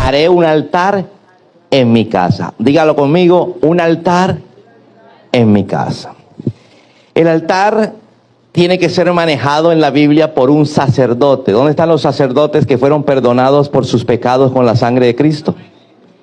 haré un altar en mi casa. Dígalo conmigo, un altar en mi casa. El altar tiene que ser manejado en la Biblia por un sacerdote. ¿Dónde están los sacerdotes que fueron perdonados por sus pecados con la sangre de Cristo?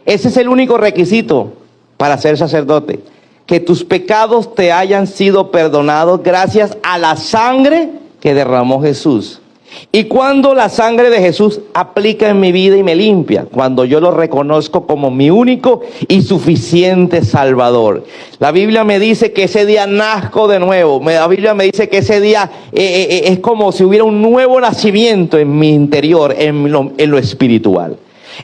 Ese es el único requisito para ser sacerdote. Que tus pecados te hayan sido perdonados gracias a la sangre que derramó Jesús. Y cuando la sangre de Jesús aplica en mi vida y me limpia, cuando yo lo reconozco como mi único y suficiente Salvador. La Biblia me dice que ese día nazco de nuevo. La Biblia me dice que ese día es como si hubiera un nuevo nacimiento en mi interior, en lo espiritual.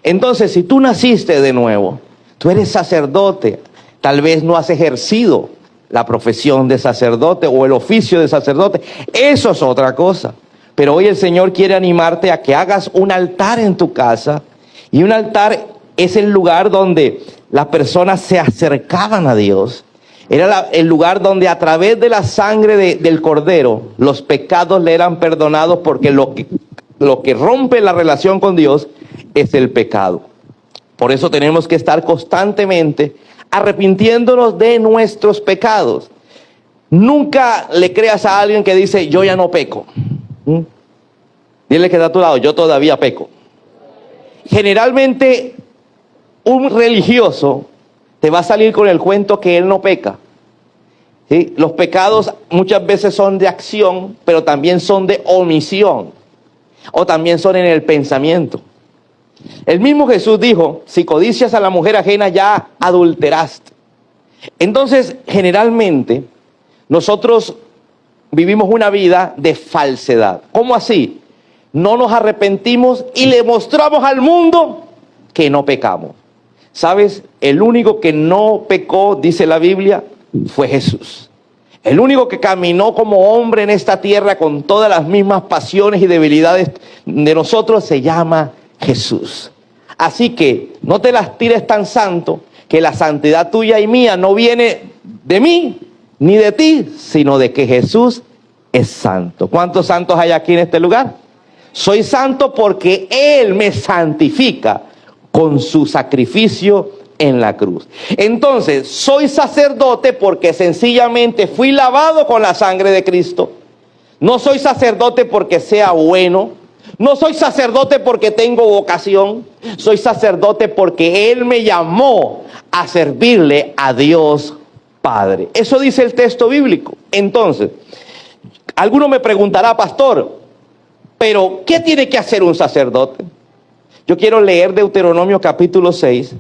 Entonces, si tú naciste de nuevo, tú eres sacerdote, tal vez no has ejercido la profesión de sacerdote o el oficio de sacerdote, eso es otra cosa. Pero hoy el Señor quiere animarte a que hagas un altar en tu casa. Y un altar es el lugar donde las personas se acercaban a Dios. Era el lugar donde a través de la sangre del Cordero los pecados le eran perdonados, porque lo que rompe la relación con Dios es el pecado. Por eso tenemos que estar constantemente arrepintiéndonos de nuestros pecados. Nunca le creas a alguien que dice, yo ya no peco. Dile que está a tu lado, yo todavía peco. Generalmente un religioso te va a salir con el cuento que él no peca. ¿Sí? Los pecados muchas veces son de acción, pero también son de omisión, o también son en el pensamiento. El mismo Jesús dijo, si codicias a la mujer ajena ya adulteraste. Entonces, generalmente nosotros vivimos una vida de falsedad. ¿Cómo así? No nos arrepentimos y le mostramos al mundo que no pecamos. ¿Sabes? El único que no pecó, dice la Biblia, fue Jesús. El único que caminó como hombre en esta tierra con todas las mismas pasiones y debilidades de nosotros se llama Jesús. Así que no te las tires tan santo, que la santidad tuya y mía no viene de mí ni de ti, sino de que Jesús es santo. ¿Cuántos santos hay aquí en este lugar? Soy santo porque Él me santifica con su sacrificio en la cruz. Entonces, soy sacerdote porque sencillamente fui lavado con la sangre de Cristo. No soy sacerdote porque sea bueno. No soy sacerdote porque tengo vocación. Soy sacerdote porque Él me llamó a servirle a Dios Padre. Eso dice el texto bíblico. Entonces, alguno me preguntará, pastor, pero ¿qué tiene que hacer un sacerdote? Yo quiero leer Deuteronomio capítulo 6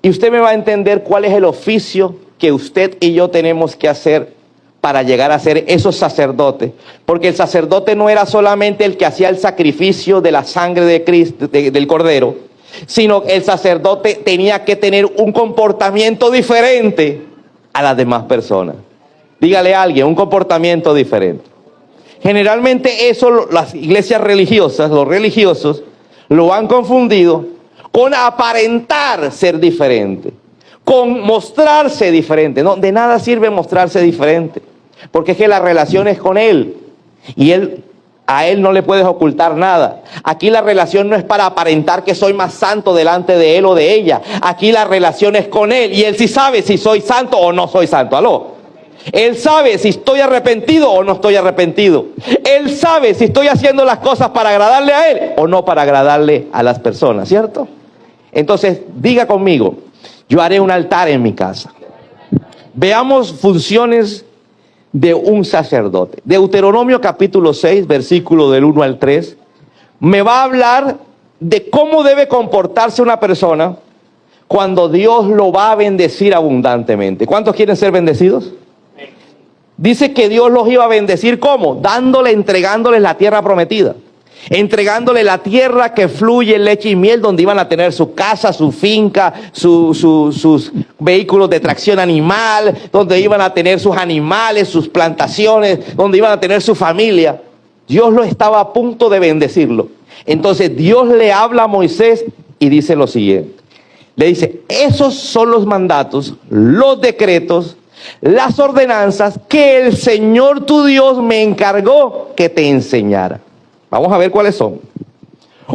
y usted me va a entender cuál es el oficio que usted y yo tenemos que hacer para llegar a ser esos sacerdotes. Porque el sacerdote no era solamente el que hacía el sacrificio de la sangre de Cristo, del Cordero, sino el sacerdote tenía que tener un comportamiento diferente a las demás personas. Dígale a alguien, un comportamiento diferente. Generalmente eso las iglesias religiosas, los religiosos, lo han confundido con aparentar ser diferente, con mostrarse diferente. No, de nada sirve mostrarse diferente, porque es que la relación es con Él, y a Él no le puedes ocultar nada. Aquí la relación no es para aparentar que soy más santo delante de Él o de ella. Aquí la relación es con Él, y Él sí sabe si soy santo o no soy santo. ¿Aló? Él sabe si estoy arrepentido o no estoy arrepentido. Él sabe si estoy haciendo las cosas para agradarle a Él o no para agradarle a las personas, ¿cierto? Entonces, diga conmigo, yo haré un altar en mi casa. Veamos funciones de un sacerdote. Deuteronomio capítulo 6, versículo del 1 al 3, me va a hablar de cómo debe comportarse una persona cuando Dios lo va a bendecir abundantemente. ¿Cuántos quieren ser bendecidos? Dice que Dios los iba a bendecir, ¿cómo? Entregándoles la tierra prometida. Entregándole la tierra que fluye leche y miel, donde iban a tener su casa, su finca, sus vehículos de tracción animal, donde iban a tener sus animales, sus plantaciones, donde iban a tener su familia. Dios lo estaba a punto de bendecirlo. Entonces Dios le habla a Moisés y dice lo siguiente. Le dice, esos son los mandatos, los decretos, las ordenanzas que el Señor tu Dios me encargó que te enseñara. Vamos a ver cuáles son.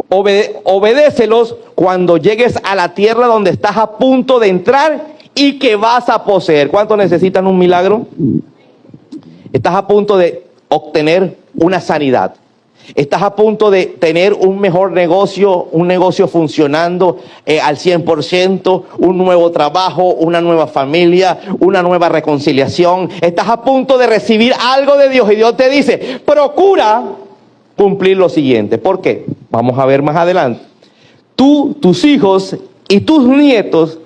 Obedécelos cuando llegues a la tierra donde estás a punto de entrar y que vas a poseer. ¿Cuántos necesitan un milagro? Estás a punto de obtener una sanidad. Estás a punto de tener un mejor negocio, un negocio funcionando al 100%, un nuevo trabajo, una nueva familia, una nueva reconciliación. Estás a punto de recibir algo de Dios y Dios te dice, procura cumplir lo siguiente. ¿Por qué? Vamos a ver más adelante. Tú, tus hijos y tus nietos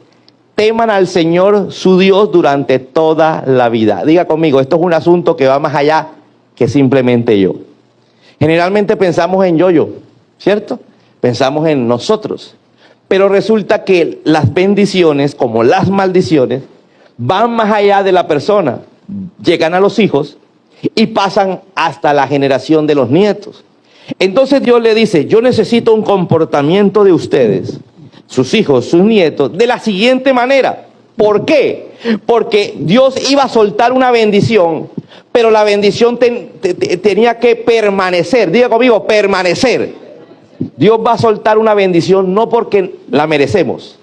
teman al Señor su Dios durante toda la vida. Diga conmigo, esto es un asunto que va más allá que simplemente yo. Generalmente pensamos en yo, ¿cierto? Pensamos en nosotros. Pero resulta que las bendiciones, como las maldiciones, van más allá de la persona. Llegan a los hijos y pasan hasta la generación de los nietos. Entonces Dios le dice, yo necesito un comportamiento de ustedes, sus hijos, sus nietos, de la siguiente manera. ¿Por qué? Porque Dios iba a soltar una bendición, pero la bendición tenía que permanecer. Diga conmigo, permanecer. Dios va a soltar una bendición no porque la merecemos.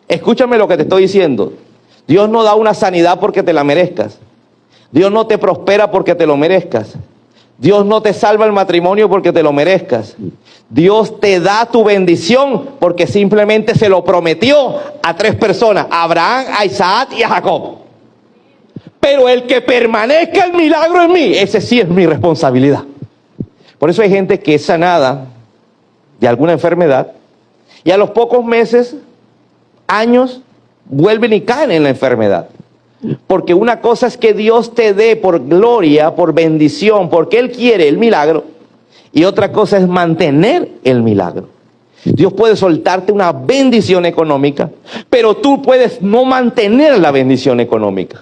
Escúchame lo que te estoy diciendo. Dios no da una sanidad porque te la merezcas. Dios no te prospera porque te lo merezcas. Dios no te salva el matrimonio porque te lo merezcas. Dios te da tu bendición porque simplemente se lo prometió a 3 personas, a Abraham, a Isaac y a Jacob. Pero el que permanezca el milagro en mí, ese sí es mi responsabilidad. Por eso hay gente que es sanada de alguna enfermedad y a los pocos meses, años, vuelven y caen en la enfermedad. Porque una cosa es que Dios te dé por gloria, por bendición, porque Él quiere el milagro, y otra cosa es mantener el milagro. Dios puede soltarte una bendición económica, pero tú puedes no mantener la bendición económica.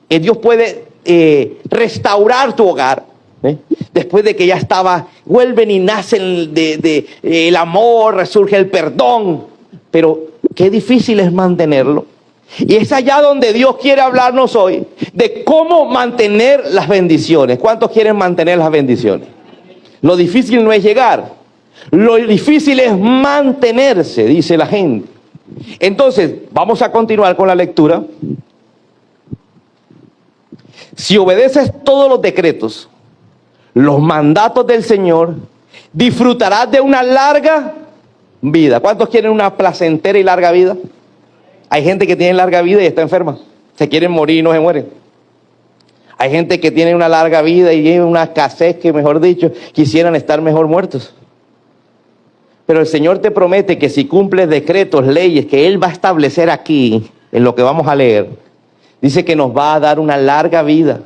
Dios puede restaurar tu hogar. Después de que ya estaba, vuelven y nacen el amor, resurge el perdón, pero qué difícil es mantenerlo. Y es allá donde Dios quiere hablarnos hoy, de cómo mantener las bendiciones. ¿Cuántos quieren mantener las bendiciones? Lo difícil no es llegar, lo difícil es mantenerse, dice la gente. Entonces, vamos a continuar con la lectura. Si obedeces todos los decretos, los mandatos del Señor, disfrutarás de una larga vida. ¿Cuántos quieren una placentera y larga vida? Hay gente que tiene larga vida y está enferma. Se quieren morir y no se mueren. Hay gente que tiene una larga vida y tiene una escasez que, mejor dicho, quisieran estar mejor muertos. Pero el Señor te promete que si cumples decretos, leyes que Él va a establecer aquí, en lo que vamos a leer, dice que nos va a dar una larga vida.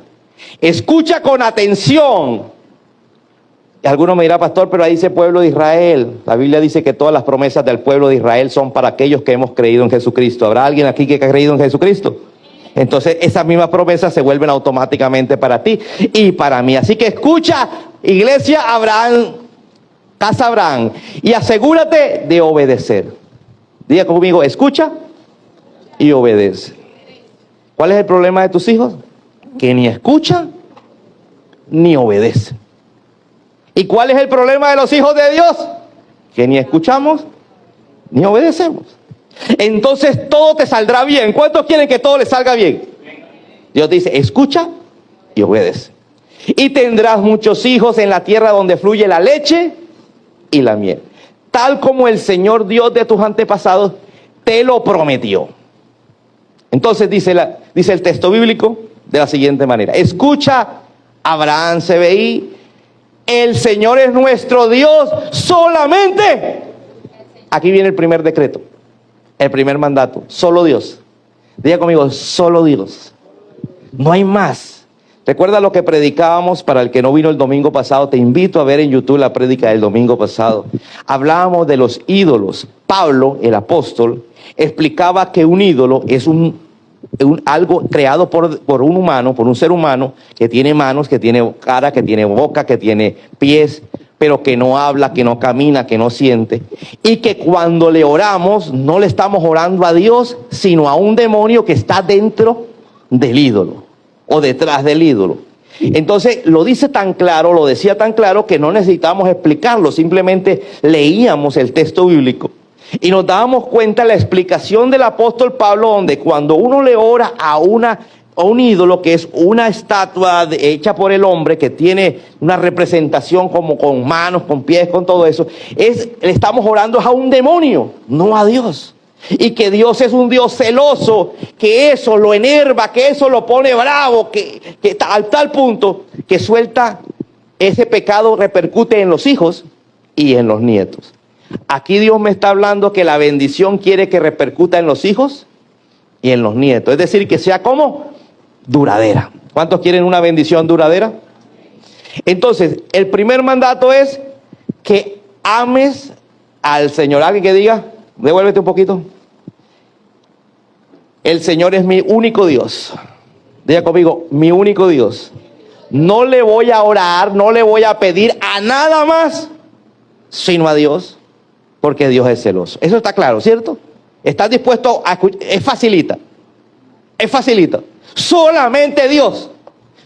Escucha con atención. Y alguno me dirá, pastor, pero ahí dice pueblo de Israel. La Biblia dice que todas las promesas del pueblo de Israel son para aquellos que hemos creído en Jesucristo. ¿Habrá alguien aquí que ha creído en Jesucristo? Entonces esas mismas promesas se vuelven automáticamente para ti y para mí. Así que escucha, iglesia Abraham, casa Abraham, y asegúrate de obedecer. Diga conmigo, escucha y obedece. ¿Cuál es el problema de tus hijos? Que ni escuchan ni obedecen. ¿Y cuál es el problema de los hijos de Dios? Que ni escuchamos ni obedecemos. Entonces todo te saldrá bien. ¿Cuántos quieren que todo les salga bien? Dios dice, escucha y obedece. Y tendrás muchos hijos en la tierra donde fluye la leche y la miel, tal como el Señor Dios de tus antepasados te lo prometió. Entonces dice el texto bíblico de la siguiente manera. Escucha, Abraham CBI, el Señor es nuestro Dios solamente. Aquí viene el primer decreto, el primer mandato, solo Dios. Diga conmigo, solo Dios. No hay más. Recuerda lo que predicábamos. Para el que no vino el domingo pasado, te invito a ver en YouTube la prédica del domingo pasado. Hablábamos de los ídolos. Pablo, el apóstol, explicaba que un ídolo es algo creado por un humano, por un ser humano, que tiene manos, que tiene cara, que tiene boca, que tiene pies, pero que no habla, que no camina, que no siente. Y que cuando le oramos, no le estamos orando a Dios, sino a un demonio que está dentro del ídolo o detrás del ídolo. Entonces lo dice tan claro, lo decía tan claro que no necesitábamos explicarlo, simplemente leíamos el texto bíblico y nos dábamos cuenta de la explicación del apóstol Pablo, donde cuando uno le ora a un ídolo, que es una estatua hecha por el hombre, que tiene una representación como con manos, con pies, con todo eso, le estamos orando a un demonio, no a Dios. Y que Dios es un Dios celoso, que eso lo enerva, que eso lo pone bravo, que al tal punto que suelta ese pecado, repercute en los hijos y en los nietos. Aquí Dios me está hablando que la bendición quiere que repercuta en los hijos y en los nietos. Es decir, que sea como duradera. ¿Cuántos quieren una bendición duradera? Entonces, el primer mandato es que ames al Señor. Alguien que diga, devuélvete un poquito. El Señor es mi único Dios. Diga conmigo, mi único Dios. No le voy a orar, no le voy a pedir a nada más, sino a Dios, porque Dios es celoso. Eso está claro, ¿cierto? ¿Estás dispuesto a escuchar? Es facilita. Es facilita. Solamente Dios.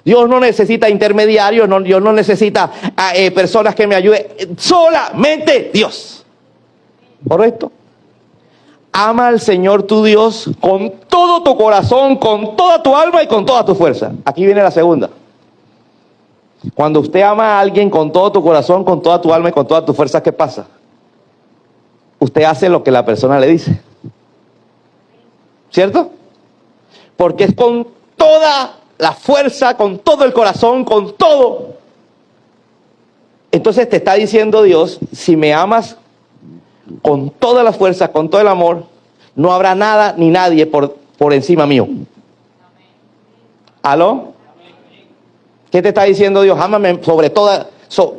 Dios no necesita intermediarios, Dios no necesita personas que me ayuden. Solamente Dios. ¿Correcto? Ama al Señor tu Dios con todo tu corazón, con toda tu alma y con toda tu fuerza. Aquí viene la segunda. Cuando usted ama a alguien con todo tu corazón, con toda tu alma y con toda tu fuerza, ¿qué pasa? Usted hace lo que la persona le dice. ¿Cierto? Porque es con toda la fuerza, con todo el corazón, con todo. Entonces te está diciendo Dios, si me amas con toda la fuerza, con todo el amor, no habrá nada ni nadie por encima mío. ¿Aló? ¿Qué te está diciendo Dios? Ámame sobre toda,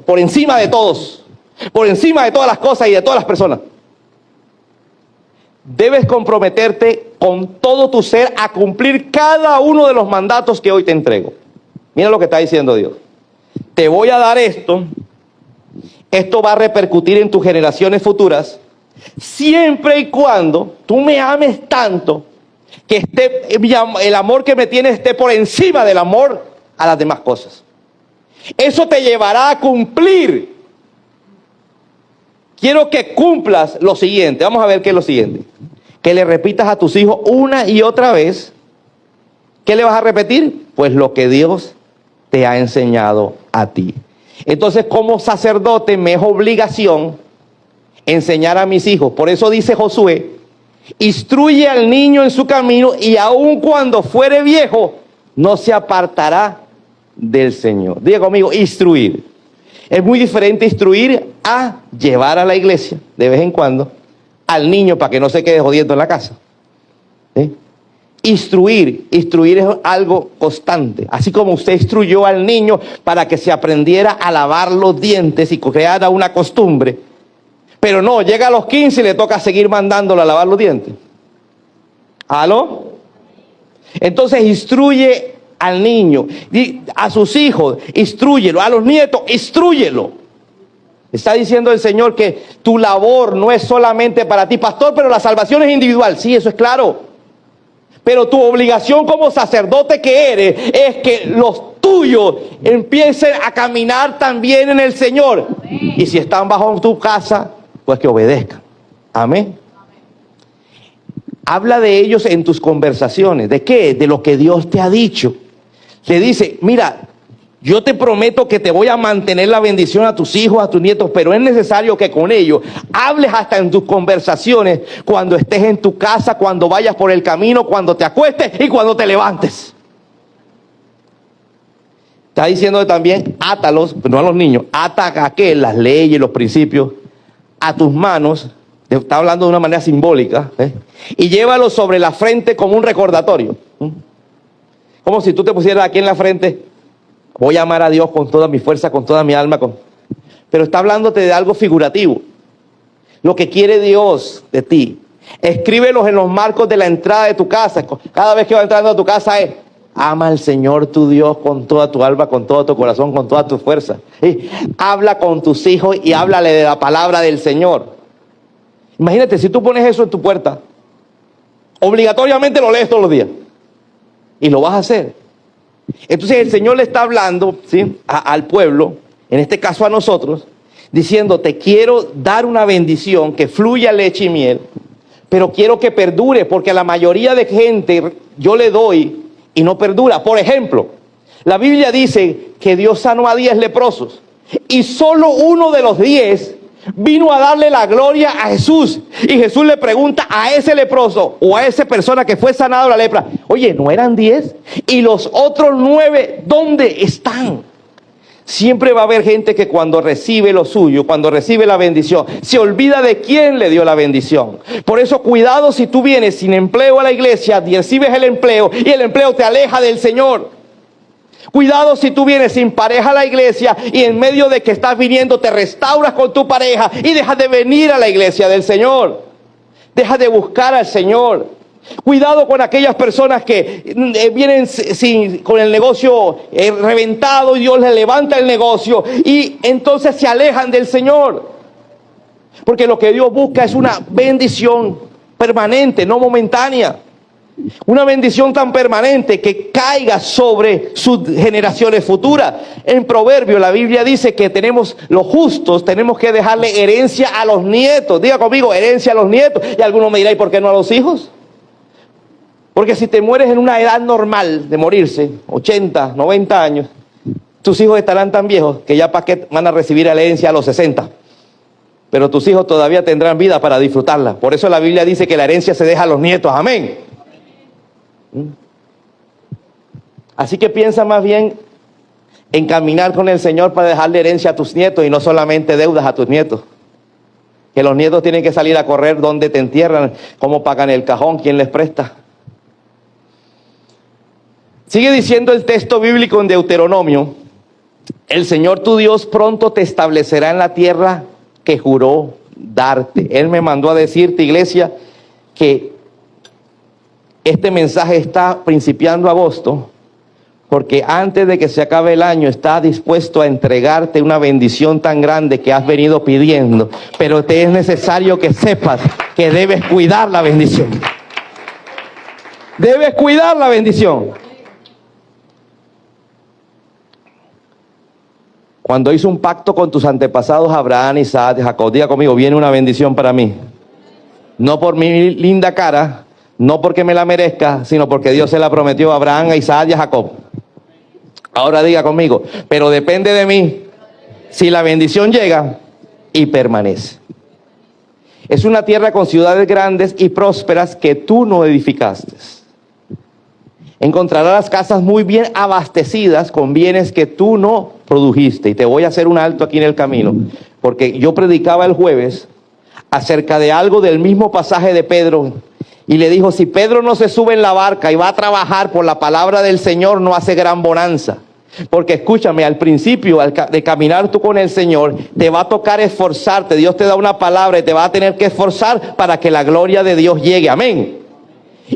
por encima de todos, por encima de todas las cosas y de todas las personas. Debes comprometerte con todo tu ser a cumplir cada uno de los mandatos que hoy te entrego. Mira lo que está diciendo Dios. Te voy a dar esto. Esto va a repercutir en tus generaciones futuras, siempre y cuando tú me ames tanto que el amor que me tienes esté por encima del amor a las demás cosas. Eso te llevará a cumplir. Quiero que cumplas lo siguiente. Vamos a ver qué es lo siguiente. Que le repitas a tus hijos una y otra vez. ¿Qué le vas a repetir? Pues lo que Dios te ha enseñado a ti. Entonces, como sacerdote, me es obligación enseñar a mis hijos. Por eso dice Josué, instruye al niño en su camino y aun cuando fuere viejo, no se apartará del Señor. Diga conmigo, instruir. Es muy diferente instruir a llevar a la iglesia de vez en cuando al niño para que no se quede jodiendo en la casa. ¿Sí? Instruir es algo constante. Así como usted instruyó al niño para que se aprendiera a lavar los dientes y creara una costumbre. Pero no, llega a los 15 y le toca seguir mandándolo a lavar los dientes. ¿Aló? Entonces instruye al niño, a sus hijos, instrúyelo, a los nietos, instrúyelo. Está diciendo el Señor que tu labor no es solamente para ti, pastor, pero la salvación es individual. Sí, eso es claro. Pero tu obligación como sacerdote que eres es que los tuyos empiecen a caminar también en el Señor. Amén. Y si están bajo tu casa, pues que obedezcan. Amén. Habla de ellos en tus conversaciones. ¿De qué? De lo que Dios te ha dicho. Te dice, mira, yo te prometo que te voy a mantener la bendición a tus hijos, a tus nietos, pero es necesario que con ellos hables hasta en tus conversaciones, cuando estés en tu casa, cuando vayas por el camino, cuando te acuestes y cuando te levantes. Está diciendo también, átalos, no a los niños, ata a qué, las leyes, los principios, a tus manos. Está hablando de una manera simbólica, y llévalos sobre la frente como un recordatorio. Como si tú te pusieras aquí en la frente, voy a amar a Dios con toda mi fuerza, con toda mi alma. Pero está hablándote de algo figurativo. Lo que quiere Dios de ti. Escríbelos en los marcos de la entrada de tu casa. Cada vez que vas entrando a tu casa es, ama al Señor tu Dios con toda tu alma, con todo tu corazón, con toda tu fuerza. Y habla con tus hijos y háblale de la palabra del Señor. Imagínate, si tú pones eso en tu puerta, obligatoriamente lo lees todos los días. Y lo vas a hacer. Entonces el Señor le está hablando, ¿sí?, al pueblo, en este caso a nosotros, diciendo, te quiero dar una bendición que fluya leche y miel, pero quiero que perdure, porque a la mayoría de gente yo le doy y no perdura. Por ejemplo, la Biblia dice que Dios sanó a 10 leprosos y solo uno de los 10 vino a darle la gloria a Jesús. Y Jesús le pregunta a ese leproso o a esa persona que fue sanado de la lepra, oye, ¿no eran 10? ¿Y los otros 9 dónde están? Siempre va a haber gente que cuando recibe lo suyo, cuando recibe la bendición, se olvida de quién le dio la bendición. Por eso cuidado si tú vienes sin empleo a la iglesia, recibes el empleo y el empleo te aleja del Señor. Cuidado si tú vienes sin pareja a la iglesia y en medio de que estás viniendo te restauras con tu pareja y dejas de venir a la iglesia del Señor. Dejas de buscar al Señor. Cuidado con aquellas personas que vienen con el negocio reventado y Dios les levanta el negocio y entonces se alejan del Señor. Porque lo que Dios busca es una bendición permanente, no momentánea. Una bendición tan permanente que caiga sobre sus generaciones futuras. En Proverbios la Biblia dice que los justos tenemos que dejarle herencia a los nietos. Diga conmigo, herencia a los nietos. Y algunos me dirán, ¿y por qué no a los hijos? Porque si te mueres en una edad normal de morirse, 80, 90 años, tus hijos estarán tan viejos que ya para qué van a recibir la herencia a los 60. Pero tus hijos todavía tendrán vida para disfrutarla. Por eso la Biblia dice que la herencia se deja a los nietos. Amén. Así que piensa más bien en caminar con el Señor para dejarle herencia a tus nietos y no solamente deudas a tus nietos. Que los nietos tienen que salir a correr donde te entierran, cómo pagan el cajón, quién les presta. Sigue diciendo el texto bíblico en Deuteronomio, el Señor tu Dios pronto te establecerá en la tierra que juró darte. Él me mandó a decirte, iglesia, que este mensaje está principiando agosto, porque antes de que se acabe el año está dispuesto a entregarte una bendición tan grande que has venido pidiendo, pero te es necesario que sepas que debes cuidar la bendición. Debes cuidar la bendición. Cuando hizo un pacto con tus antepasados Abraham, Isaac, Jacob, diga conmigo, viene una bendición para mí. No por mi linda cara, no porque me la merezca, sino porque Dios se la prometió a Abraham, a Isaac y a Jacob. Ahora diga conmigo, pero depende de mí si la bendición llega y permanece. Es una tierra con ciudades grandes y prósperas que tú no edificaste. Encontrarás las casas muy bien abastecidas con bienes que tú no produjiste. Y te voy a hacer un alto aquí en el camino, porque yo predicaba el jueves acerca de algo del mismo pasaje de Pedro. Y le dijo, si Pedro no se sube en la barca y va a trabajar por la palabra del Señor, no hace gran bonanza. Porque escúchame, al principio de caminar tú con el Señor, te va a tocar esforzarte. Dios te da una palabra y te va a tener que esforzar para que la gloria de Dios llegue. Amén.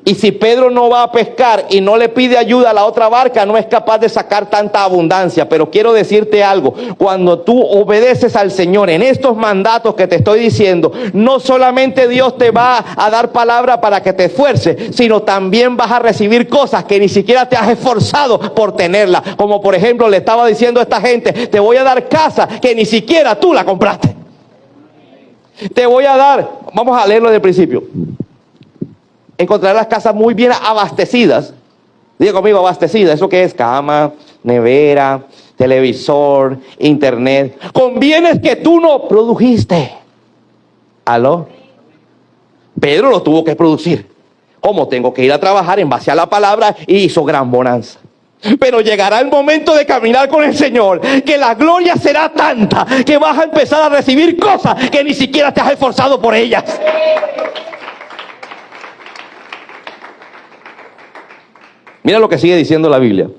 Y si Pedro no va a pescar y no le pide ayuda a la otra barca, no es capaz de sacar tanta abundancia. Pero quiero decirte algo, cuando tú obedeces al Señor en estos mandatos que te estoy diciendo, no solamente Dios te va a dar palabra para que te esfuerces, sino también vas a recibir cosas que ni siquiera te has esforzado por tenerlas. Como por ejemplo le estaba diciendo a esta gente, te voy a dar casa que ni siquiera tú la compraste. Te voy a dar, vamos a leerlo desde el principio. Encontrar las casas muy bien abastecidas. Diga conmigo, abastecidas. ¿Eso qué es? Cama, nevera, televisor, internet. Con bienes que tú no produjiste. ¿Aló? Pedro lo tuvo que producir. ¿Cómo? Tengo que ir a trabajar en base a la palabra y hizo gran bonanza. Pero llegará el momento de caminar con el Señor, que la gloria será tanta que vas a empezar a recibir cosas que ni siquiera te has esforzado por ellas. Mira lo que sigue diciendo la Biblia.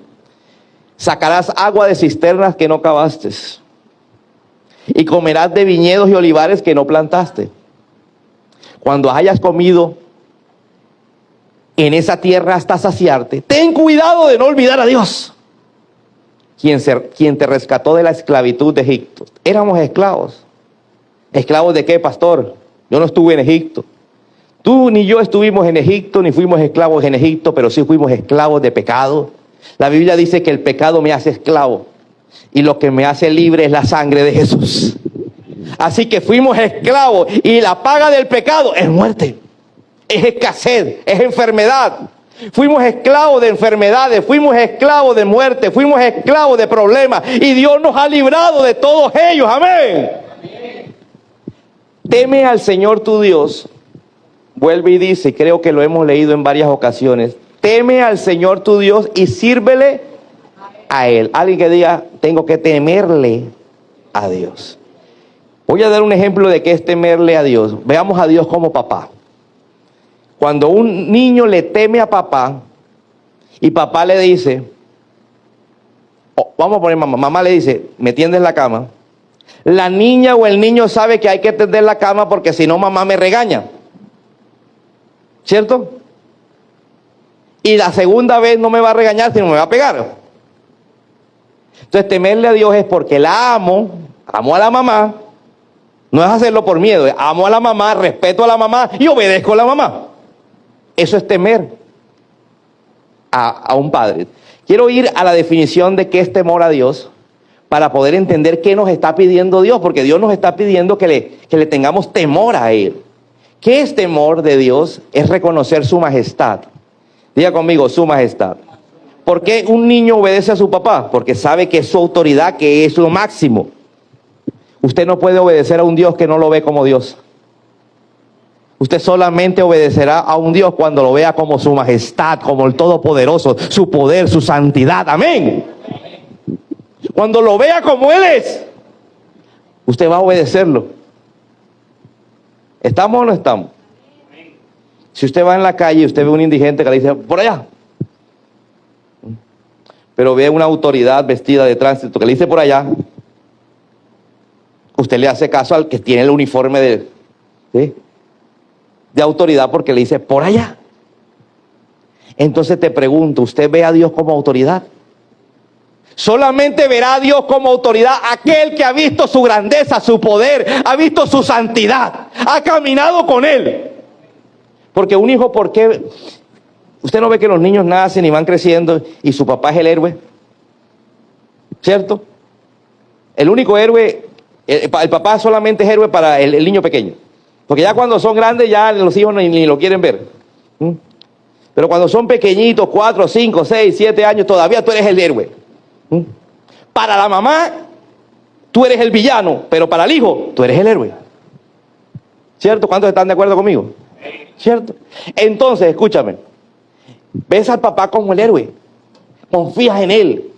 Sacarás agua de cisternas que no cavaste, y comerás de viñedos y olivares que no plantaste. Cuando hayas comido en esa tierra hasta saciarte, ten cuidado de no olvidar a Dios, quien te rescató de la esclavitud de Egipto. Éramos esclavos. ¿Esclavos de qué, pastor? Yo no estuve en Egipto. Tú ni yo estuvimos en Egipto, ni fuimos esclavos en Egipto, pero sí fuimos esclavos de pecado. La Biblia dice que el pecado me hace esclavo y lo que me hace libre es la sangre de Jesús. Así que fuimos esclavos y la paga del pecado es muerte, es escasez, es enfermedad. Fuimos esclavos de enfermedades, fuimos esclavos de muerte, fuimos esclavos de problemas y Dios nos ha librado de todos ellos. Amén. Teme al Señor tu Dios. Vuelve y dice, creo que lo hemos leído en varias ocasiones, teme al Señor tu Dios y sírvele a Él. Alguien que diga, tengo que temerle a Dios. Voy a dar un ejemplo de qué es temerle a Dios. Veamos a Dios como papá. Cuando un niño le teme a papá y papá le dice, vamos a poner mamá le dice, me tiendes la cama. La niña o el niño sabe que hay que tender la cama porque si no mamá me regaña. ¿Cierto? Y la segunda vez no me va a regañar, sino me va a pegar. Entonces temerle a Dios es porque la amo a la mamá. No es hacerlo por miedo, es amo a la mamá, respeto a la mamá y obedezco a la mamá. Eso es temer a un padre. Quiero ir a la definición de qué es temor a Dios para poder entender qué nos está pidiendo Dios, porque Dios nos está pidiendo que le tengamos temor a Él. ¿Qué es temor de Dios? Es reconocer su majestad. Diga conmigo, su majestad. ¿Por qué un niño obedece a su papá? Porque sabe que es su autoridad, que es lo máximo. Usted no puede obedecer a un Dios que no lo ve como Dios. Usted solamente obedecerá a un Dios cuando lo vea como su majestad, como el Todopoderoso, su poder, su santidad. Amén. Cuando lo vea como Él es, usted va a obedecerlo. ¿Estamos o no estamos? Si usted va en la calle y usted ve a un indigente que le dice, por allá. Pero ve una autoridad vestida de tránsito que le dice por allá, usted le hace caso al que tiene el uniforme de autoridad porque le dice por allá. Entonces te pregunto, ¿usted ve a Dios como autoridad? Solamente verá a Dios como autoridad aquel que ha visto su grandeza, su poder, ha visto su santidad, ha caminado con Él. Porque un hijo, ¿por qué? Usted no ve que los niños nacen y van creciendo y su papá es el héroe, ¿cierto? El único héroe, el papá solamente es héroe para el niño pequeño. Porque ya cuando son grandes ya los hijos ni lo quieren ver. Pero cuando son pequeñitos, 4, 5, 6, 7 años, todavía tú eres el héroe. Para la mamá, tú eres el villano, pero para el hijo, tú eres el héroe. ¿Cierto? ¿Cuántos están de acuerdo conmigo? ¿Cierto? Entonces, escúchame. Ves al papá como el héroe. Confías en él.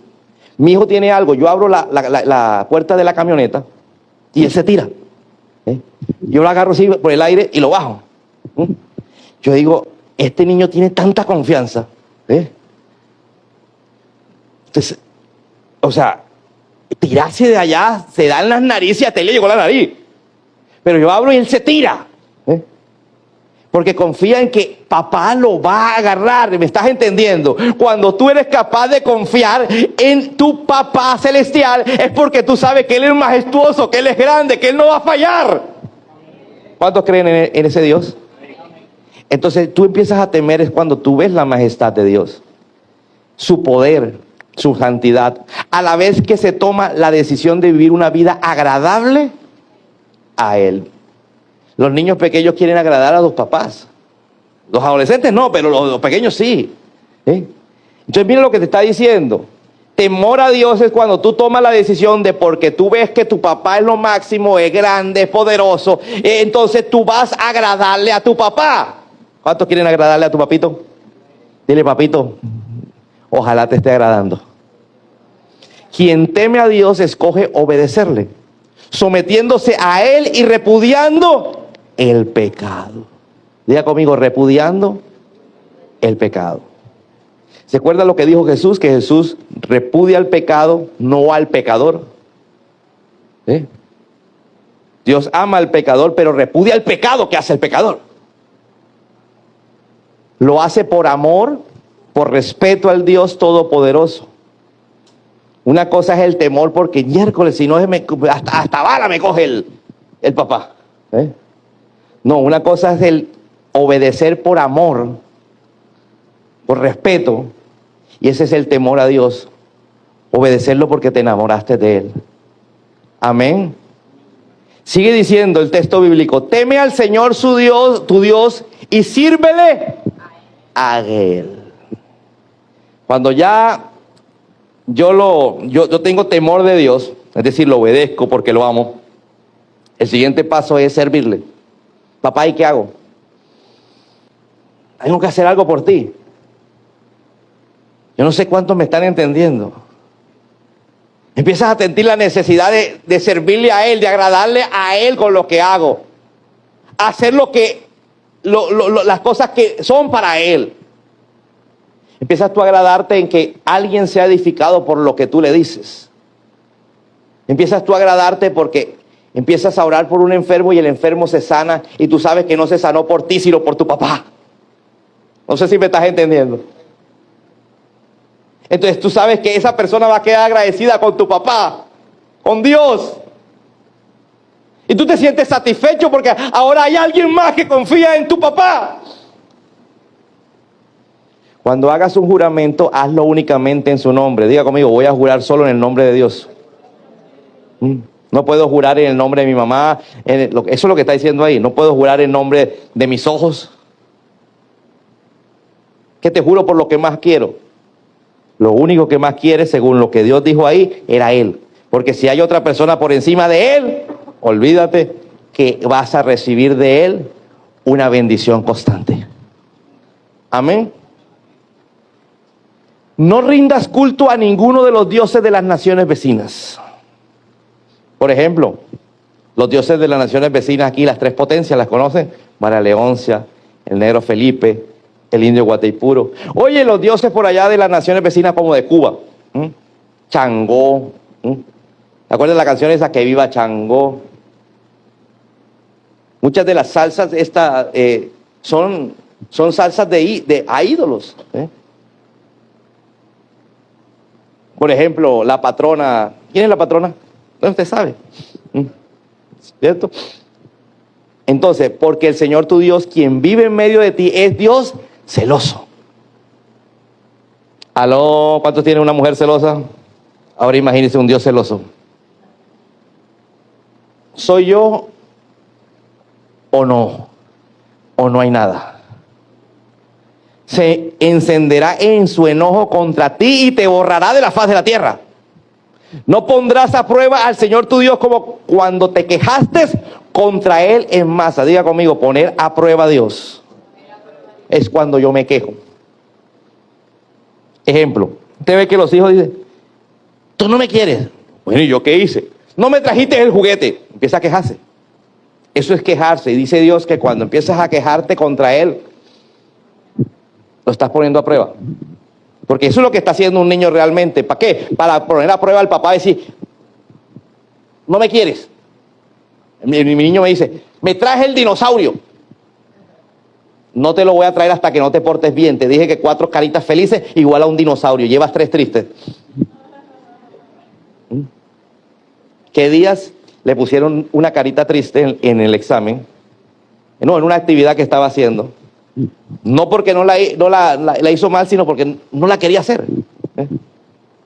Mi hijo tiene algo. Yo abro la puerta de la camioneta y él se tira. Yo lo agarro así por el aire y lo bajo. Yo digo, este niño tiene tanta confianza. Entonces, o sea, tirarse de allá, se dan las narices y hasta le llegó la nariz. Pero yo abro y él se tira. Porque confía en que papá lo va a agarrar. ¿Me estás entendiendo? Cuando tú eres capaz de confiar en tu papá celestial, es porque tú sabes que Él es majestuoso, que Él es grande, que Él no va a fallar. ¿Cuántos creen en ese Dios? Entonces tú empiezas a temer es cuando tú ves la majestad de Dios, su poder, su santidad, a la vez que se toma la decisión de vivir una vida agradable a Él. Los niños pequeños quieren agradar a los papás. Los adolescentes no, pero los pequeños sí. Entonces mira lo que te está diciendo. Temor a Dios es cuando tú tomas la decisión de porque tú ves que tu papá es lo máximo, es grande, es poderoso. Entonces tú vas a agradarle a tu papá. ¿Cuántos quieren agradarle a tu papito? Dile, papito, ojalá te esté agradando. Quien teme a Dios escoge obedecerle, sometiéndose a Él y repudiando el pecado. Diga conmigo, repudiando el pecado. ¿Se acuerda lo que dijo Jesús? Que Jesús repudia al pecado, no al pecador. Dios ama al pecador, pero repudia el pecado que hace el pecador. Lo hace por amor, por respeto al Dios Todopoderoso. Una cosa es el temor porque miércoles, si no hasta bala me coge el papá. No, una cosa es el obedecer por amor, por respeto, Y ese es el temor a Dios. Obedecerlo porque te enamoraste de Él. Amén. Sigue diciendo el texto bíblico: teme al Señor su Dios, tu Dios, y sírvele a Él. Cuando ya yo tengo temor de Dios, es decir, lo obedezco porque lo amo, el siguiente paso es servirle. Papá, ¿y qué hago? Tengo que hacer algo por ti. Yo no sé cuántos me están entendiendo. Empiezas a sentir la necesidad de servirle a Él, de agradarle a Él con lo que hago. Hacer las cosas que son para Él. Empiezas tú a agradarte en que alguien sea edificado por lo que tú le dices. Empiezas tú a agradarte porque empiezas a orar por un enfermo y el enfermo se sana y tú sabes que no se sanó por ti, sino por tu papá. No sé si me estás entendiendo. Entonces tú sabes que esa persona va a quedar agradecida con tu papá, con Dios. Y tú te sientes satisfecho porque ahora hay alguien más que confía en tu papá. Cuando hagas un juramento, hazlo únicamente en su nombre. Diga conmigo: voy a jurar solo en el nombre de Dios. No puedo jurar en el nombre de mi mamá. Eso es lo que está diciendo ahí. No puedo jurar en nombre de mis ojos. Que te juro por lo que más quiero. Lo único que más quiere, según lo que Dios dijo ahí, era Él. Porque si hay otra persona por encima de Él, olvídate que vas a recibir de Él una bendición constante. Amén. No rindas culto a ninguno de los dioses de las naciones vecinas. Por ejemplo, los dioses de las naciones vecinas aquí, las tres potencias, ¿las conocen? María Leoncia, el negro Felipe, el indio Guataipuro. Oye, los dioses por allá de las naciones vecinas como de Cuba. Changó. ¿Te acuerdas de la canción esa, que viva Changó? Muchas de las salsas son salsas a ídolos. Por ejemplo, la patrona. ¿Quién es la patrona? No, usted sabe. ¿Cierto? Entonces, porque el Señor tu Dios, quien vive en medio de ti, es Dios celoso. ¿Aló? ¿Cuántos tienen una mujer celosa? Ahora imagínense un Dios celoso. ¿Soy yo o no? ¿O no hay nada? Se encenderá en su enojo contra ti y te borrará de la faz de la tierra. No pondrás a prueba al Señor tu Dios como cuando te quejaste contra Él en masa. Diga conmigo: poner a prueba a Dios es cuando yo me quejo. Ejemplo, usted ve que los hijos dicen: tú no me quieres. Bueno, ¿y yo qué hice? No me trajiste el juguete. Empieza a quejarse. Eso es quejarse. Y dice Dios que cuando empiezas a quejarte contra Él, lo estás poniendo a prueba. Porque eso es lo que está haciendo un niño realmente. ¿Para qué? Para poner a prueba al papá y decir: no me quieres. Mi niño me dice: me traje el dinosaurio. No te lo voy a traer hasta que no te portes bien. Te dije que 4 caritas felices igual a un dinosaurio. Llevas 3 tristes. ¿Qué días le pusieron una carita triste en el examen? No, en una actividad que estaba haciendo. No porque no la hizo mal, sino porque no la quería hacer.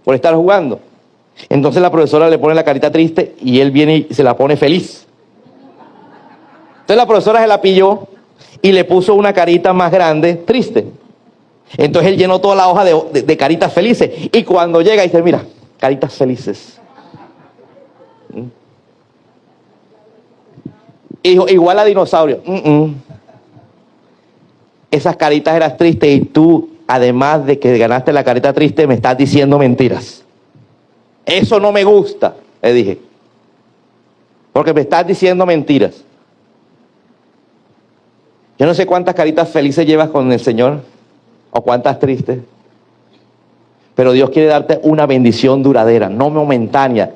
Por estar jugando. Entonces la profesora le pone la carita triste y él viene y se la pone feliz. Entonces la profesora se la pilló y le puso una carita más grande, triste. Entonces él llenó toda la hoja de caritas felices. Y cuando llega dice: mira, caritas felices. Igual a dinosaurio. Esas caritas eran tristes y tú, además de que ganaste la carita triste, me estás diciendo mentiras. Eso no me gusta, le dije. Porque me estás diciendo mentiras. Yo no sé cuántas caritas felices llevas con el Señor o cuántas tristes. Pero Dios quiere darte una bendición duradera, no momentánea.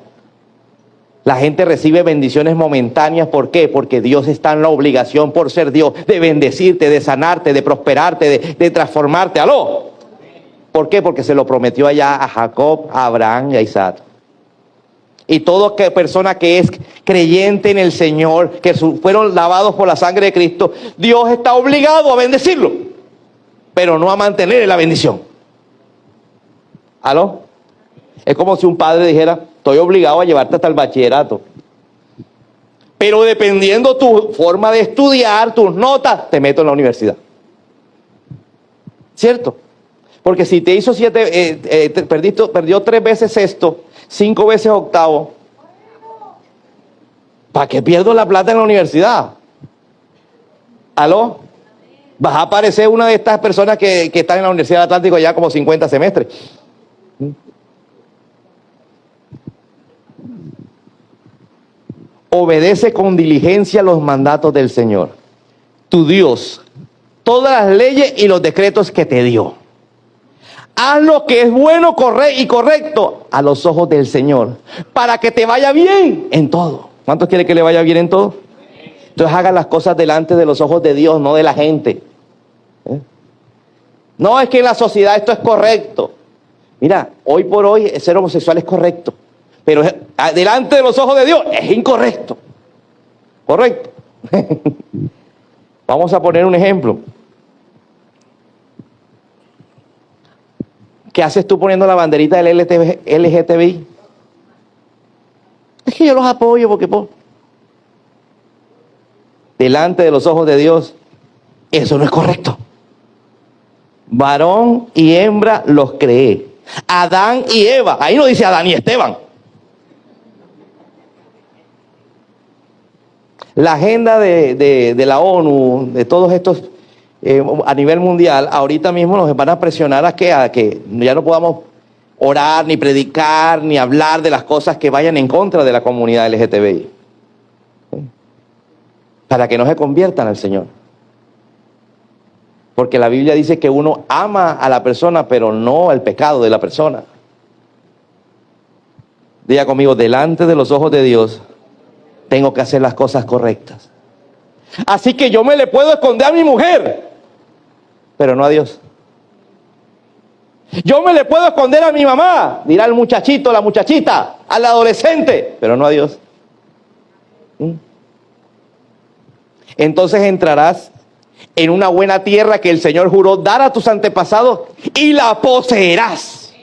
La gente recibe bendiciones momentáneas. ¿Por qué? Porque Dios está en la obligación, por ser Dios, de bendecirte, de sanarte, de prosperarte, de transformarte. ¿Aló? ¿Por qué? Porque se lo prometió allá a Jacob, a Abraham y a Isaac. Y toda persona que es creyente en el Señor, que fueron lavados por la sangre de Cristo, Dios está obligado a bendecirlo, pero no a mantener la bendición. ¿Aló? Es como si un padre dijera, estoy obligado a llevarte hasta el bachillerato. Pero dependiendo tu forma de estudiar, tus notas, te meto en la universidad. ¿Cierto? Porque si te hizo perdió 3 veces sexto, 5 veces octavo, ¿para qué pierdo la plata en la universidad? ¿Aló? Vas a aparecer una de estas personas que están en la Universidad del Atlántico ya como 50 semestres. Obedece con diligencia los mandatos del Señor, tu Dios, todas las leyes y los decretos que te dio. Haz lo que es bueno y correcto a los ojos del Señor, para que te vaya bien en todo. ¿Cuántos quieren que le vaya bien en todo? Entonces haga las cosas delante de los ojos de Dios, no de la gente. No es que en la sociedad esto es correcto. Mira, hoy por hoy ser homosexual es correcto, pero delante de los ojos de Dios es incorrecto. ¿Correcto? Vamos a poner un ejemplo. ¿Qué haces tú poniendo la banderita del LGTBI? Es que yo los apoyo porque delante de los ojos de Dios, eso no es correcto. Varón y hembra los creé. Adán y Eva. Ahí no dice Adán y Esteban. La agenda de la ONU, de todos estos a nivel mundial, ahorita mismo nos van a presionar a que ya no podamos orar, ni predicar, ni hablar de las cosas que vayan en contra de la comunidad LGTBI. Para que no se conviertan al Señor. Porque la Biblia dice que uno ama a la persona, pero no el pecado de la persona. Diga conmigo, delante de los ojos de Dios, tengo que hacer las cosas correctas. Así que yo me le puedo esconder a mi mujer, pero no a Dios. Yo me le puedo esconder a mi mamá, dirá el muchachito, la muchachita, al adolescente, pero no a Dios. Entonces entrarás en una buena tierra que el Señor juró dar a tus antepasados y la poseerás.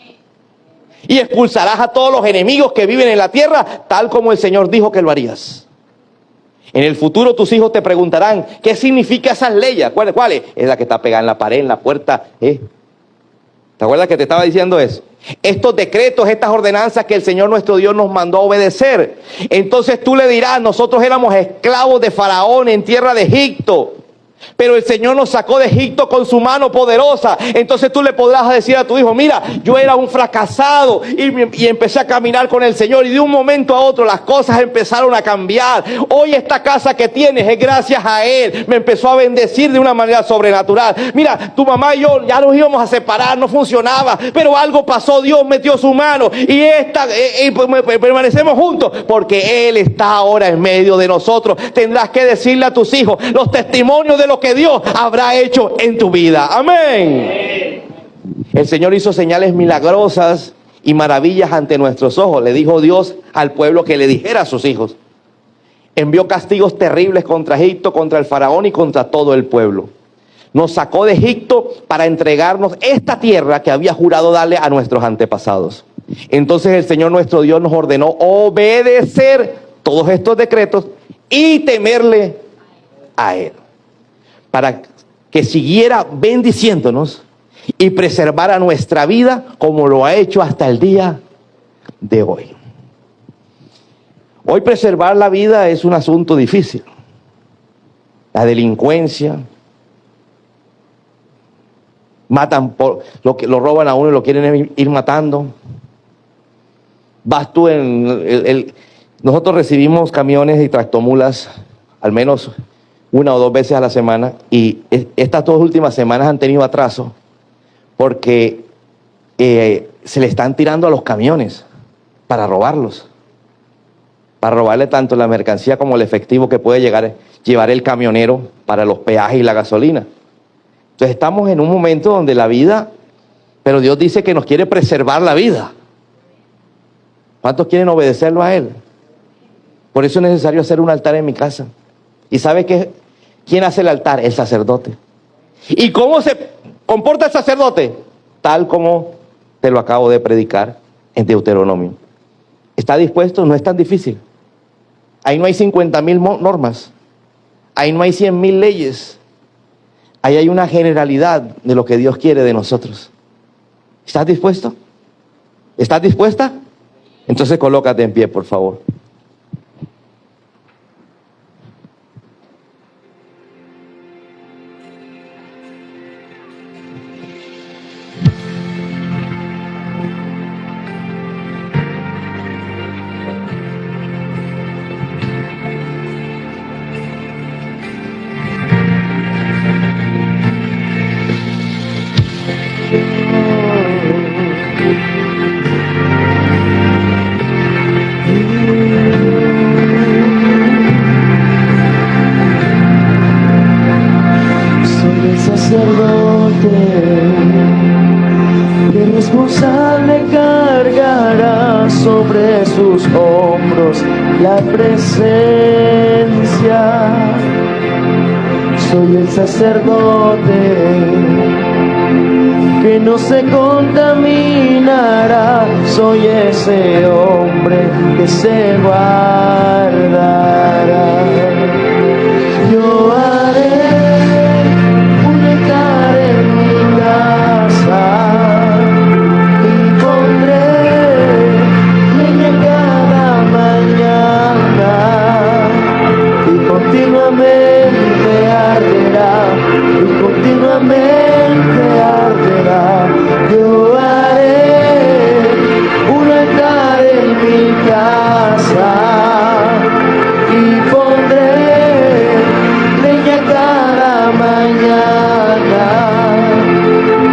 Y expulsarás a todos los enemigos que viven en la tierra, tal como el Señor dijo que lo harías. En el futuro tus hijos te preguntarán, ¿qué significa esas leyes? ¿Cuáles? Es la que está pegada en la pared, en la puerta. ¿Te acuerdas que te estaba diciendo eso? Estos decretos, estas ordenanzas que el Señor nuestro Dios nos mandó a obedecer. Entonces tú le dirás, nosotros éramos esclavos de Faraón en tierra de Egipto. Pero el Señor nos sacó de Egipto con su mano poderosa. Entonces tú le podrás decir a tu hijo, mira, yo era un fracasado y empecé a caminar con el Señor. Y de un momento a otro las cosas empezaron a cambiar. Hoy esta casa que tienes es gracias a Él. Me empezó a bendecir de una manera sobrenatural. Mira, tu mamá y yo ya nos íbamos a separar, no funcionaba. Pero algo pasó, Dios metió su mano. Y permanecemos juntos porque Él está ahora en medio de nosotros. Tendrás que decirle a tus hijos los testimonios de lo que Dios habrá hecho en tu vida. Amén. El Señor hizo señales milagrosas y maravillas ante nuestros ojos. Le dijo Dios al pueblo que le dijera a sus hijos. Envió castigos terribles contra Egipto, contra el faraón y contra todo el pueblo. Nos sacó de Egipto para entregarnos esta tierra que había jurado darle a nuestros antepasados. Entonces el Señor nuestro Dios nos ordenó obedecer todos estos decretos y temerle a Él, para que siguiera bendiciéndonos y preservara nuestra vida como lo ha hecho hasta el día de hoy. Hoy preservar la vida es un asunto difícil. La delincuencia, matan lo roban a uno y lo quieren ir matando. Vas tú nosotros recibimos camiones y tractomulas al menos 1 o 2 veces a la semana, y estas 2 últimas semanas han tenido atraso porque se le están tirando a los camiones para robarlos, para robarle tanto la mercancía como el efectivo que puede llevar el camionero para los peajes y la gasolina. Entonces estamos en un momento donde la vida, pero Dios dice que nos quiere preservar la vida. ¿Cuántos quieren obedecerlo a Él? Por eso es necesario hacer un altar en mi casa. ¿Y sabe quién hace el altar? El sacerdote. ¿Y cómo se comporta el sacerdote? Tal como Te lo acabo de predicar en Deuteronomio. ¿Está dispuesto? No es tan difícil. Ahí no hay 50,000 normas. Ahí no hay 100,000 leyes. Ahí hay una generalidad de lo que Dios quiere de nosotros. ¿Estás dispuesto? ¿Estás dispuesta? Entonces colócate en pie, por favor. ¿Qué responsable cargará sobre sus hombros la presencia? Soy el sacerdote que no se contaminará. Soy ese hombre que se guardará. Yo haré un altar en mi casa y pondré leña cada mañana y continuamente arderá, y continuamente arderá. Yo haré un altar en mi casa y pondré leña cada mañana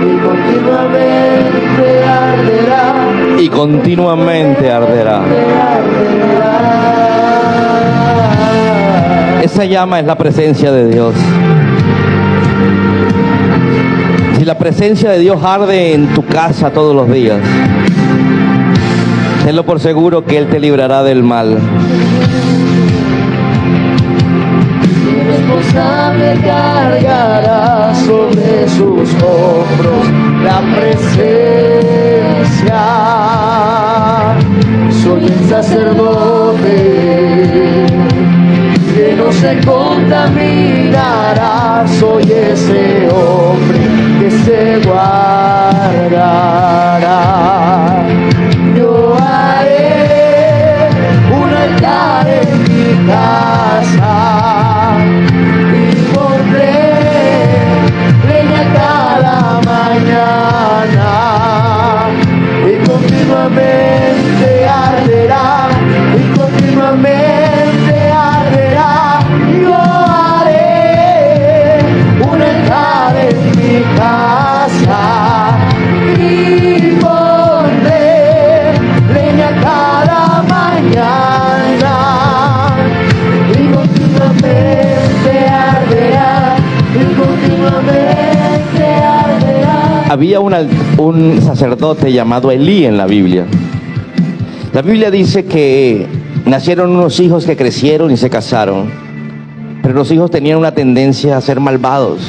y continuamente arderá. Y continuamente arderá. Esa llama es la presencia de Dios. Si la presencia de Dios arde en tu casa todos los días, tenlo por seguro que Él te librará del mal. Responsable cargará sobre sus hombros la presencia. Soy el sacerdote que no se contaminará. Soy ese hombre que se guardará. Yo haré un altar en mi casa y pondré leña cada mañana y continuamente arderá, y continuamente arderá. Yo haré un altar en mi casa y pondré leña cada mañana y continuamente arderá, y continuamente arderá. Había un sacerdote llamado Elí en la Biblia. La Biblia dice que nacieron unos hijos que crecieron y se casaron, pero los hijos tenían una tendencia a ser malvados,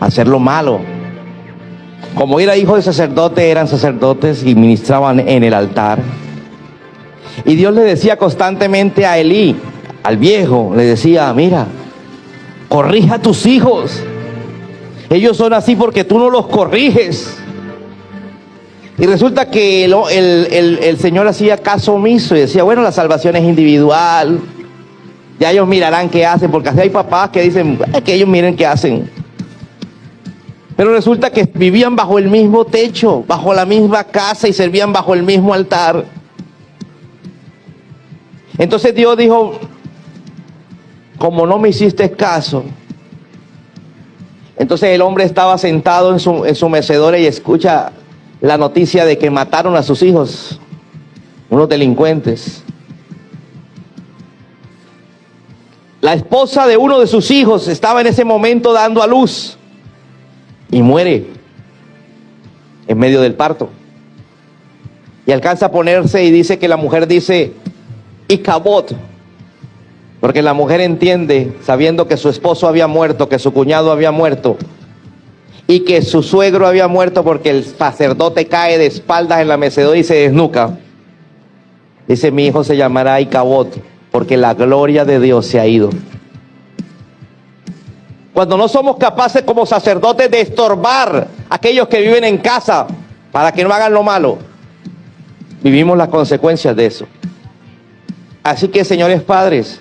a hacer lo malo. Como era hijo de sacerdote, eran sacerdotes y ministraban en el altar. Y Dios le decía constantemente a Elí, al viejo, le decía: mira, corrija a tus hijos. Ellos son así porque tú no los corriges. Y resulta que el Señor hacía caso omiso y decía: bueno, la salvación es individual, ya ellos mirarán qué hacen, porque así hay papás que dicen que ellos miren qué hacen. Pero resulta que vivían bajo el mismo techo, bajo la misma casa y servían bajo el mismo altar. Entonces Dios dijo: como no me hiciste caso. Entonces el hombre estaba sentado en su mecedora y escucha la noticia de que mataron a sus hijos, unos delincuentes. La esposa de uno de sus hijos estaba en ese momento dando a luz y muere en medio del parto. Y alcanza a ponerse y dice que la mujer dice: Icabod, porque la mujer entiende, sabiendo que su esposo había muerto, que su cuñado había muerto, y que su suegro había muerto porque el sacerdote cae de espaldas en la mecedora y se desnuca. Dice, mi hijo se llamará Icabod, porque la gloria de Dios se ha ido. Cuando no somos capaces como sacerdotes de estorbar a aquellos que viven en casa para que no hagan lo malo, vivimos las consecuencias de eso. Así que, señores padres,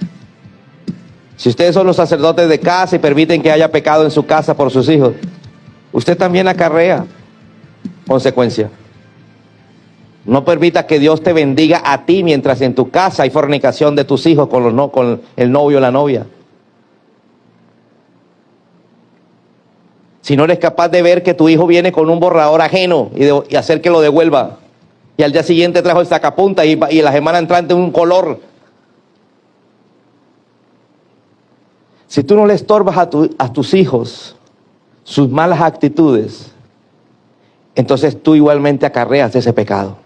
si ustedes son los sacerdotes de casa y permiten que haya pecado en su casa por sus hijos, usted también acarrea consecuencias. No permita que Dios te bendiga a ti mientras en tu casa hay fornicación de tus hijos con el novio o la novia. Si no eres capaz de ver que tu hijo viene con un borrador ajeno y hacer que lo devuelva, y al día siguiente trajo el sacapunta y la semana entrante un color. Si tú no le estorbas a tus hijos sus malas actitudes, entonces tú igualmente acarreas ese pecado.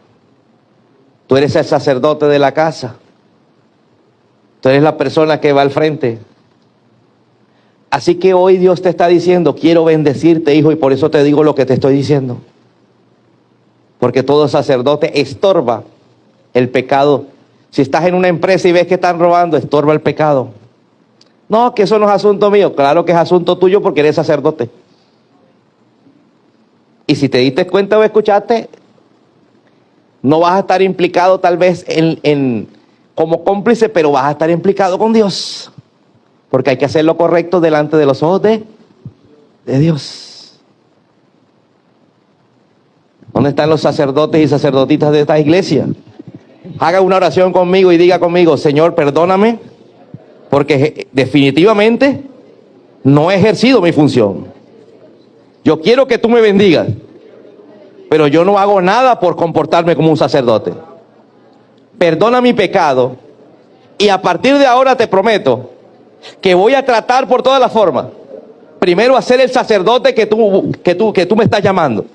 Tú eres el sacerdote de la casa. Tú eres la persona que va al frente. Así que hoy Dios te está diciendo, quiero bendecirte, hijo, y por eso te digo lo que te estoy diciendo. Porque todo sacerdote estorba el pecado. Si estás en una empresa y ves que están robando, estorba el pecado. No, que eso no es asunto mío. Claro que es asunto tuyo porque eres sacerdote. Y si te diste cuenta o escuchaste, no vas a estar implicado tal vez como cómplice, pero vas a estar implicado con Dios. Porque hay que hacer lo correcto delante de los ojos de Dios. ¿Dónde están los sacerdotes y sacerdotisas de esta iglesia? Haga una oración conmigo y diga conmigo, Señor, perdóname, porque definitivamente no he ejercido mi función. Yo quiero que tú me bendigas, pero yo no hago nada por comportarme como un sacerdote. Perdona mi pecado y a partir de ahora te prometo que voy a tratar por todas las formas, primero a ser el sacerdote que tú me estás llamando.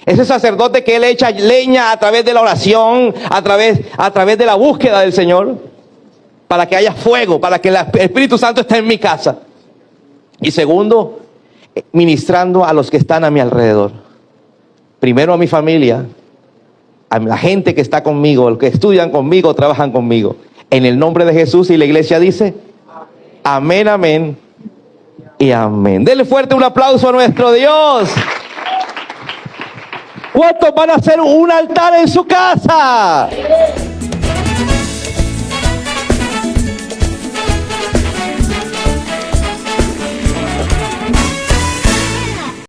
Ese sacerdote que él echa leña a través de la oración, a través de la búsqueda del Señor, para que haya fuego, para que el Espíritu Santo esté en mi casa. Y segundo, ministrando a los que están a mi alrededor. Primero a mi familia, a la gente que está conmigo, los que estudian conmigo, trabajan conmigo. En el nombre de Jesús, y la iglesia dice, amén, amén y amén. Denle fuerte un aplauso a nuestro Dios. ¿Cuántos van a hacer un altar en su casa?